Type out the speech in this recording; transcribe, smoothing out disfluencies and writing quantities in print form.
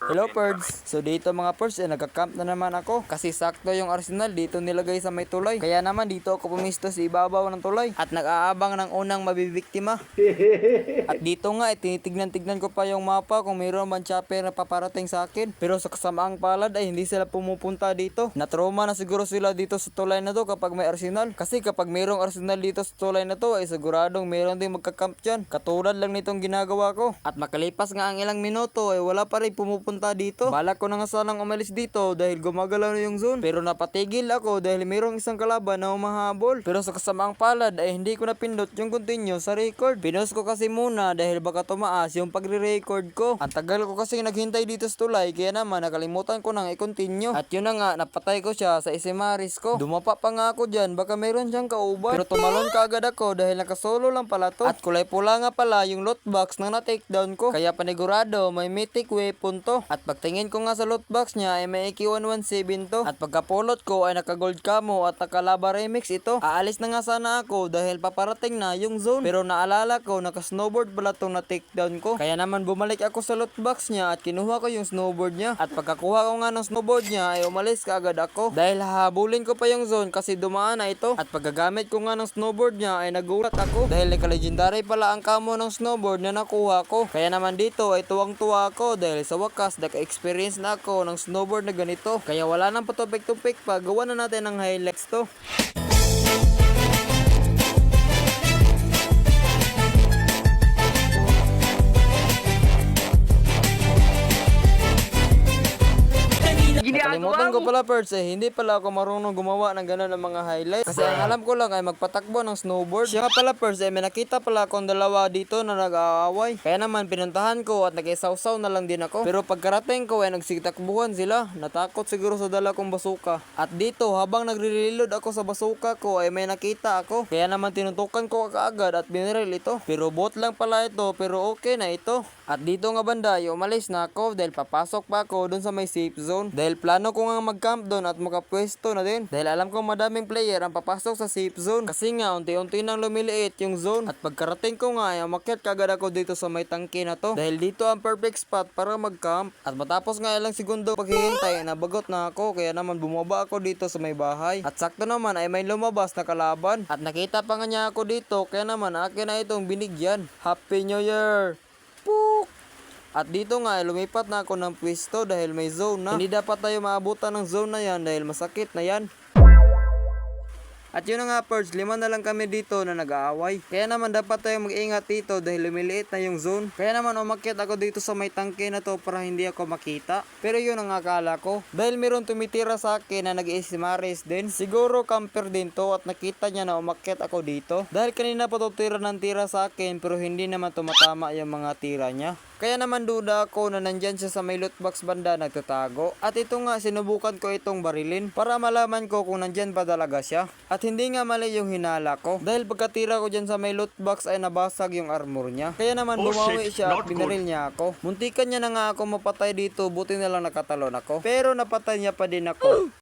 Hello Perds! So dito mga Perds, nagka-camp na naman ako. Kasi sakto yung arsenal dito nilagay sa may tulay. Kaya naman dito ako pumisto sa ibabaw ng tulay. At nag-aabang ng unang mabibiktima. At dito nga, tinitignan-tignan ko pa yung mapa kung mayroon man chopper na paparating sa akin. Pero sa kasamaang palad ay hindi sila pumupunta dito. Natrauma na siguro sila dito sa tulay na to kapag may arsenal. Kasi kapag mayroong arsenal dito sa tulay na to ay siguradong mayroon din magka-camp dyan. Katulad lang nitong ginagawa ko. At makalipas nga ang ilang minuto ay wala pa rin pumupunta dito. Balak ko na nga sanang umalis dito dahil gumagalaw na yung zone. Pero napatigil ako dahil mayroong isang kalaban na humahabol. Pero sa kasamaang palad ay hindi ko napindot yung continue sa record. Pinost ko kasi muna dahil baka tumaas yung pagre-record ko. Ang tagal ko kasi naghintay dito sa tulay kaya naman nakalimutan ko nang i-continue. At yun na nga, napatay ko siya sa isimaris ko. Dumapa pa nga ako dyan, baka mayroon siyang kauban. Pero tumalon ka agad ako dahil nakasolo lang pala to. At kulay pula nga pala yung loot box na na-takedown ko. Kaya panigurado may mythic weapon to. At pagtingin ko nga sa loot box niya ay may AK-117 to. At pagkapulot ko ay naka-gold camo at naka-lava remix ito. Aalis na nga sana ako dahil paparating na yung zone. Pero naalala ko naka-snowboard pala tong na-takedown ko. Kaya naman bumalik ako sa loot box niya at kinuha ko yung snowboard niya. At pagkakuha ko nga ng snowboard niya ay umalis ka agad ako. Dahil hahabulin ko pa yung zone kasi dumaan na ito. At paggagamit ko nga ng snowboard niya ay nagulat ako. Dahil naka-legendary pala ang camo ng snowboard na nakuha ko. Kaya naman dito ay tuwang-tuwa ako dahil sa wakas naka-experience na ako ng snowboard na ganito. Kaya wala nang patupik-tupik pa, gawa na natin ng highlights to. Nakalimutan ko pala Perds hindi pala ako marunong gumawa ng gano'n ng mga highlights. Kasi ang alam ko lang ay magpatakbo ng snowboard. Siya nga pala Perds may nakita pala akong dalawa dito na nag-aaway. Kaya naman pinuntahan ko at nag-isawsaw na lang din ako. Pero pagkarating ko ay nagsitakbuhan sila. Natakot siguro sa dala kong basuka. At dito habang nagre-reload ako sa basuka ko ay may nakita ako. Kaya naman tinutukan ko kaagad at biniril ito. Pero bot lang pala ito pero okay na ito. At dito nga banda ay umalis na ako dahil papasok pa ako dun sa may safe zone. Dahil plano ko nga mag-camp doon at makapwesto na din. Dahil alam ko madaming player ang papasok sa safe zone. Kasi nga unti-unti nang lumiliit yung zone. At pagkarating ko nga ay umakyat kagad ako dito sa may tangke na to. Dahil dito ang perfect spot para mag-camp. At matapos nga ilang segundo paghihintay nabagot na ako. Kaya naman bumaba ako dito sa may bahay. At sakto naman ay may lumabas na kalaban. At nakita pa nga niya ako dito. Kaya naman akin na itong binigyan. Happy New Year! Pook! At dito nga lumipat na ako ng pwesto dahil may zone na. Hindi dapat tayo maabutan ng zone na yan dahil masakit na yan. At yun na nga Perds, 5 na lang kami dito na nag-aaway. Kaya naman dapat tayo mag-ingat dito dahil lumiliit na yung zone. Kaya naman umakyat ako dito sa may tangke na to para hindi ako makita. Pero yun ang akala ko. Dahil meron tumitira sa akin na nag-isimaris din. Siguro camper din to at nakita niya na umakyat ako dito. Dahil kanina pa to tira ng tira sa akin pero hindi naman tumatama yung mga tira niya. Kaya naman duda ako na nandyan siya sa may loot box banda nagtatago. At ito nga sinubukan ko itong barilin para malaman ko kung nandyan ba talaga siya. At hindi nga mali yung hinala ko. Dahil pagkatira ko dyan sa may loot box ay nabasag yung armor niya. Kaya naman bumawi siya at binaril niya ako. Muntikan niya na nga ako mapatay dito buti na lang nakatalon ako. Pero napatay niya pa din ako.